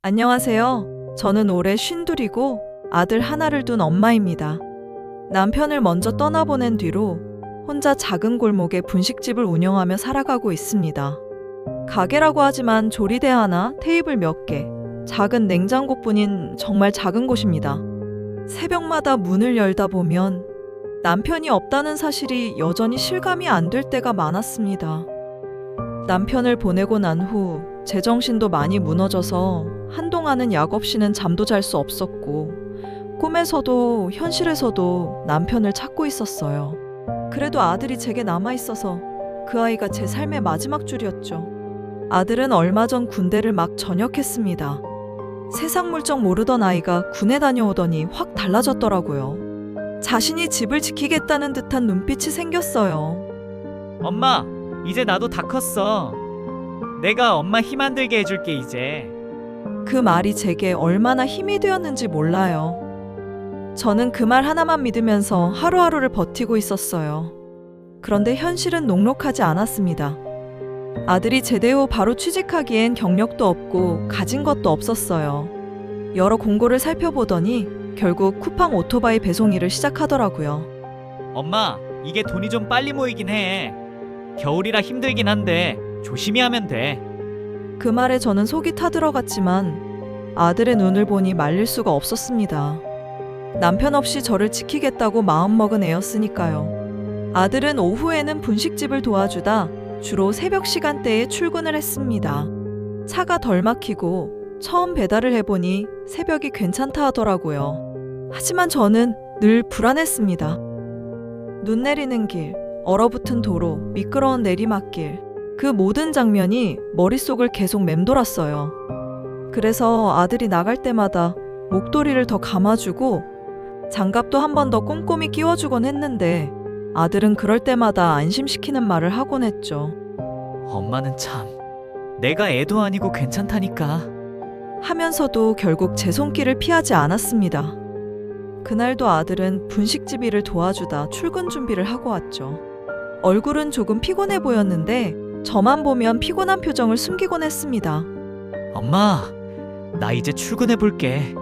안녕하세요. 저는 올해 52이고 아들 하나를 둔 엄마입니다. 남편을 먼저 떠나보낸 뒤로 혼자 작은 골목에 분식집을 운영하며 살아가고 있습니다. 가게라고 하지만 조리대 하나, 테이블 몇 개, 작은 냉장고뿐인 정말 작은 곳입니다. 새벽마다 문을 열다 보면 남편이 없다는 사실이 여전히 실감이 안 될 때가 많았습니다. 남편을 보내고 난 후 제정신도 많이 무너져서 한동안은 약 없이는 잠도 잘 수 없었고 꿈에서도 현실에서도 남편을 찾고 있었어요. 그래도 아들이 제게 남아있어서 그 아이가 제 삶의 마지막 줄이었죠. 아들은 얼마 전 군대를 막 전역했습니다. 세상 물정 모르던 아이가 군에 다녀오더니 확 달라졌더라고요. 자신이 집을 지키겠다는 듯한 눈빛이 생겼어요. 엄마, 이제 나도 다 컸어. 내가 엄마 힘 안 들게 해줄게 이제. 그 말이 제게 얼마나 힘이 되었는지 몰라요. 저는 그 말 하나만 믿으면서 하루하루를 버티고 있었어요. 그런데 현실은 녹록하지 않았습니다. 아들이 제대 후 바로 취직하기엔 경력도 없고 가진 것도 없었어요. 여러 공고를 살펴보더니 결국 쿠팡 오토바이 배송 일을 시작하더라고요. 엄마, 이게 돈이 좀 빨리 모이긴 해. 겨울이라 힘들긴 한데 조심히 하면 돼. 그 말에 저는 속이 타들어갔지만 아들의 눈을 보니 말릴 수가 없었습니다. 남편 없이 저를 지키겠다고 마음먹은 애였으니까요. 아들은 오후에는 분식집을 도와주다 주로 새벽 시간대에 출근을 했습니다. 차가 덜 막히고 처음 배달을 해보니 새벽이 괜찮다 하더라고요. 하지만 저는 늘 불안했습니다. 눈 내리는 길, 얼어붙은 도로, 미끄러운 내리막길, 그 모든 장면이 머릿속을 계속 맴돌았어요. 그래서 아들이 나갈 때마다 목도리를 더 감아주고 장갑도 한 번 더 꼼꼼히 끼워주곤 했는데 아들은 그럴 때마다 안심시키는 말을 하곤 했죠. 엄마는 참, 내가 애도 아니고 괜찮다니까. 하면서도 결국 제 손길을 피하지 않았습니다. 그날도 아들은 분식집 일을 도와주다 출근 준비를 하고 왔죠. 얼굴은 조금 피곤해 보였는데 저만 보면 피곤한 표정을 숨기곤 했습니다. 엄마, 나 이제 출근해 볼게.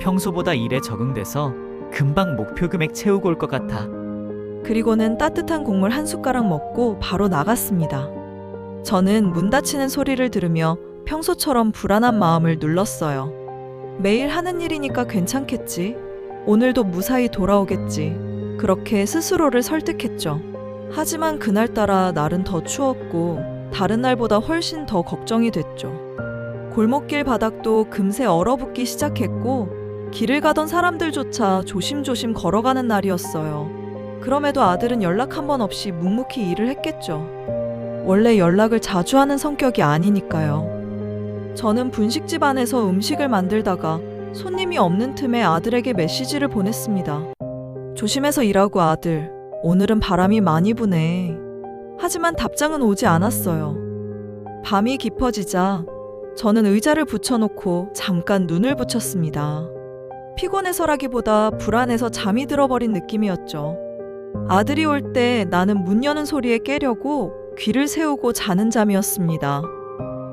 평소보다 일에 적응돼서 금방 목표 금액 채우고 올 것 같아. 그리고는 따뜻한 국물 한 숟가락 먹고 바로 나갔습니다. 저는 문 닫히는 소리를 들으며 평소처럼 불안한 마음을 눌렀어요. 매일 하는 일이니까 괜찮겠지. 오늘도 무사히 돌아오겠지. 그렇게 스스로를 설득했죠. 하지만 그날따라 날은 더 추웠고 다른 날보다 훨씬 더 걱정이 됐죠. 골목길 바닥도 금세 얼어붙기 시작했고 길을 가던 사람들조차 조심조심 걸어가는 날이었어요. 그럼에도 아들은 연락 한 번 없이 묵묵히 일을 했겠죠. 원래 연락을 자주 하는 성격이 아니니까요. 저는 분식집 안에서 음식을 만들다가 손님이 없는 틈에 아들에게 메시지를 보냈습니다. 조심해서 일하고 아들, 오늘은 바람이 많이 부네. 하지만 답장은 오지 않았어요. 밤이 깊어지자 저는 의자를 붙여놓고 잠깐 눈을 붙였습니다. 피곤해서라기보다 불안해서 잠이 들어버린 느낌이었죠. 아들이 올 때 나는 문 여는 소리에 깨려고 귀를 세우고 자는 잠이었습니다.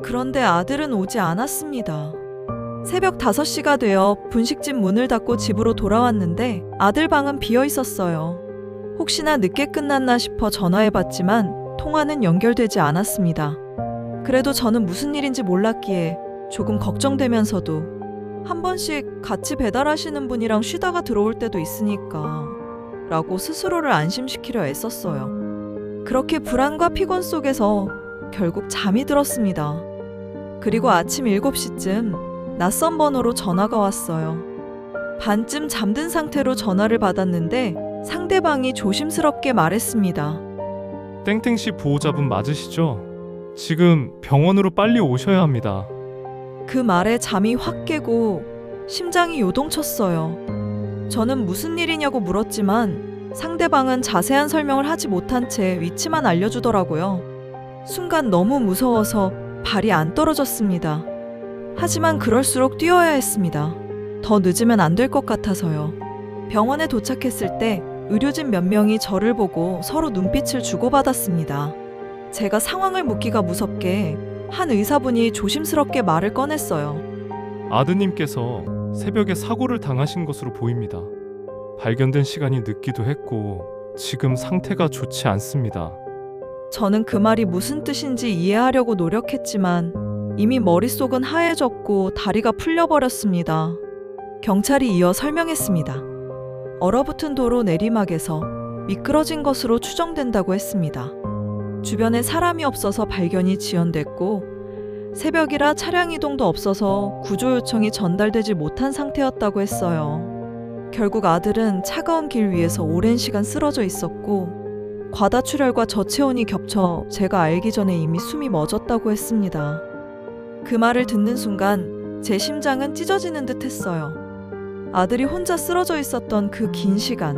그런데 아들은 오지 않았습니다. 새벽 5시가 되어 분식집 문을 닫고 집으로 돌아왔는데 아들 방은 비어 있었어요. 혹시나 늦게 끝났나 싶어 전화해봤지만 통화는 연결되지 않았습니다. 그래도 저는 무슨 일인지 몰랐기에 조금 걱정되면서도 한 번씩 같이 배달하시는 분이랑 쉬다가 들어올 때도 있으니까 라고 스스로를 안심시키려 애썼어요. 그렇게 불안과 피곤 속에서 결국 잠이 들었습니다. 그리고 아침 7시쯤 낯선 번호로 전화가 왔어요. 반쯤 잠든 상태로 전화를 받았는데 상대방이 조심스럽게 말했습니다. 땡땡씨 보호자분 맞으시죠? 지금 병원으로 빨리 오셔야 합니다. 그 말에 잠이 확 깨고 심장이 요동쳤어요. 저는 무슨 일이냐고 물었지만 상대방은 자세한 설명을 하지 못한 채 위치만 알려주더라고요. 순간 너무 무서워서 발이 안 떨어졌습니다. 하지만 그럴수록 뛰어야 했습니다. 더 늦으면 안 될 것 같아서요. 병원에 도착했을 때 의료진 몇 명이 저를 보고 서로 눈빛을 주고받았습니다. 제가 상황을 묻기가 무섭게 한 의사분이 조심스럽게 말을 꺼냈어요. 아드님께서 새벽에 사고를 당하신 것으로 보입니다. 발견된 시간이 늦기도 했고 지금 상태가 좋지 않습니다. 저는 그 말이 무슨 뜻인지 이해하려고 노력했지만 이미 머릿속은 하얘졌고 다리가 풀려버렸습니다. 경찰이 이어 설명했습니다. 얼어붙은 도로 내리막에서 미끄러진 것으로 추정된다고 했습니다. 주변에 사람이 없어서 발견이 지연됐고 새벽이라 차량 이동도 없어서 구조 요청이 전달되지 못한 상태였다고 했어요. 결국 아들은 차가운 길 위에서 오랜 시간 쓰러져 있었고 과다출혈과 저체온이 겹쳐 제가 알기 전에 이미 숨이 멎었다고 했습니다. 그 말을 듣는 순간 제 심장은 찢어지는 듯 했어요. 아들이 혼자 쓰러져 있었던 그 긴 시간,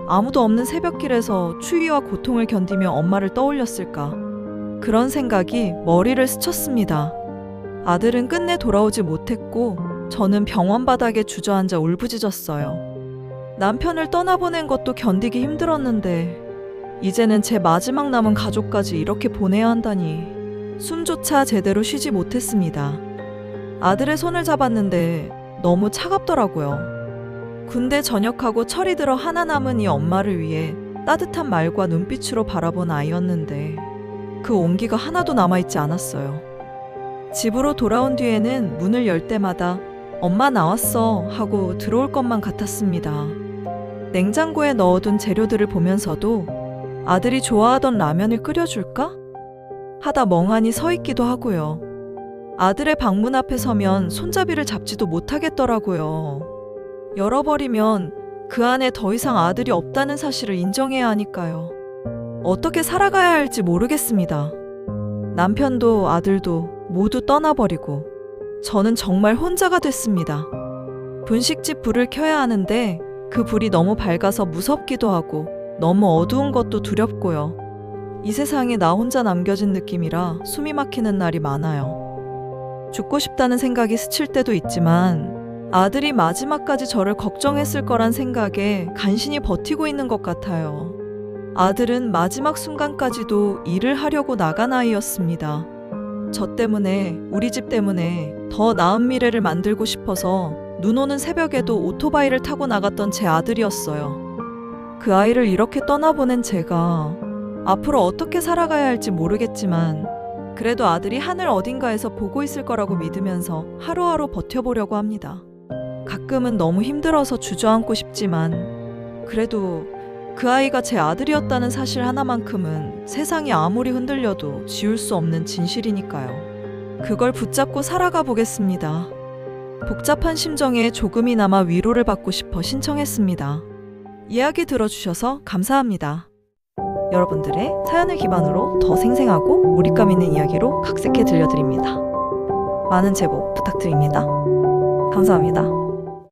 아무도 없는 새벽길에서 추위와 고통을 견디며 엄마를 떠올렸을까? 그런 생각이 머리를 스쳤습니다. 아들은 끝내 돌아오지 못했고 저는 병원 바닥에 주저앉아 울부짖었어요. 남편을 떠나보낸 것도 견디기 힘들었는데 이제는 제 마지막 남은 가족까지 이렇게 보내야 한다니 숨조차 제대로 쉬지 못했습니다. 아들의 손을 잡았는데 너무 차갑더라고요. 군대 전역하고 철이 들어 하나 남은 이 엄마를 위해 따뜻한 말과 눈빛으로 바라본 아이였는데 그 온기가 하나도 남아있지 않았어요. 집으로 돌아온 뒤에는 문을 열 때마다 엄마 나왔어 하고 들어올 것만 같았습니다. 냉장고에 넣어둔 재료들을 보면서도 아들이 좋아하던 라면을 끓여줄까? 하다 멍하니 서 있기도 하고요. 아들의 방문 앞에 서면 손잡이를 잡지도 못하겠더라고요. 열어버리면 그 안에 더 이상 아들이 없다는 사실을 인정해야 하니까요. 어떻게 살아가야 할지 모르겠습니다. 남편도 아들도 모두 떠나버리고 저는 정말 혼자가 됐습니다. 분식집 불을 켜야 하는데 그 불이 너무 밝아서 무섭기도 하고 너무 어두운 것도 두렵고요. 이 세상에 나 혼자 남겨진 느낌이라 숨이 막히는 날이 많아요. 죽고 싶다는 생각이 스칠 때도 있지만 아들이 마지막까지 저를 걱정했을 거란 생각에 간신히 버티고 있는 것 같아요. 아들은 마지막 순간까지도 일을 하려고 나간 아이였습니다. 저 때문에, 우리 집 때문에 더 나은 미래를 만들고 싶어서 눈 오는 새벽에도 오토바이를 타고 나갔던 제 아들이었어요. 그 아이를 이렇게 떠나보낸 제가 앞으로 어떻게 살아가야 할지 모르겠지만 그래도 아들이 하늘 어딘가에서 보고 있을 거라고 믿으면서 하루하루 버텨보려고 합니다. 가끔은 너무 힘들어서 주저앉고 싶지만 그래도 그 아이가 제 아들이었다는 사실 하나만큼은 세상이 아무리 흔들려도 지울 수 없는 진실이니까요. 그걸 붙잡고 살아가 보겠습니다. 복잡한 심정에 조금이나마 위로를 받고 싶어 신청했습니다. 이야기 들어주셔서 감사합니다. 여러분들의 사연을 기반으로 더 생생하고 몰입감 있는 이야기로 각색해 들려드립니다. 많은 제보 부탁드립니다. 감사합니다.